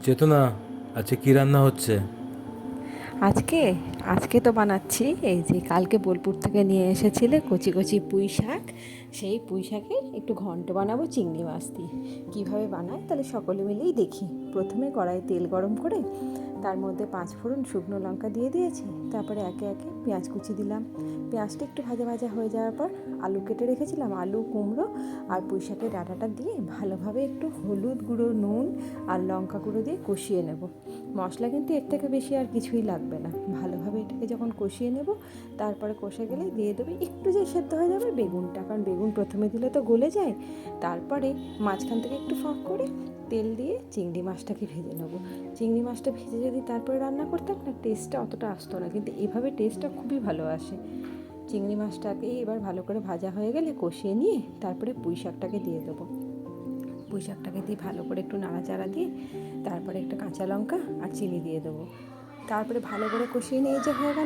চেতনা, আজকে কি রান্না হচ্ছে? আজকে আজকে তো বানাচ্ছি এই যে কালকে বোলপুর থেকে নিয়ে এসেছিলে কচি কচি পুঁই শাক। সেই পুঁই শাকের একটু ঘন্ট বানাবো চিংড়ি মাছ দিয়ে। কীভাবে বানাই তাহলে সকলে মিলেই দেখি। প্রথমে কড়াইয়ে তেল গরম করে তার মধ্যে 5 ফোড়ন শুকনো লঙ্কা দিয়ে দিয়েছি। তারপরে একে একে পেঁয়াজ কুচি দিলাম। পেঁয়াজটা একটু ভাজা ভাজা হয়ে যাওয়ার পর আলু কেটে রেখেছিলাম, আলু, কুমড়ো আর পুঁই শাকের ডাঁটাটা দিয়ে ভালোভাবে একটু হলুদ গুঁড়ো, নুন আর লঙ্কা গুঁড়ো দিয়ে কষিয়ে নেব। মশলা কিন্তু এর থেকে বেশি আর কিছুই লাগবে না। ভালোভাবে এটাকে যখন কষিয়ে নেব, তারপরে কষে গেলে দিয়ে দেবে একটু যে সেদ্ধ হয়ে যাবে বেগুনটা, কারণ বেগুন প্রথমে দিলে তো গলে যায়। তারপরে মাঝখান থেকে একটু ফাঁক করে তেল দিয়ে চিংড়ি মাছটাকে ভেজে নেবো। চিংড়ি মাছটা ভেজে যদি তারপরে রান্না করতাম না, টেস্টটা অতটা আসতো না, কিন্তু এভাবে টেস্টটা খুবই ভালো আসে। চিংড়ি মাছটাকে এবার ভালো করে ভাজা হয়ে গেলে কষিয়ে নিয়ে তারপরে পুঁই শাকটাকে দিয়ে দেবো। পুঁই শাকটাকে দিয়ে ভালো করে একটু নাড়াচাড়া দিয়ে তারপরে একটা কাঁচা লঙ্কা আর চিনি দিয়ে দেবো। তারপরে ভালো করে কষিয়ে নিয়ে যে হয়ে গেল।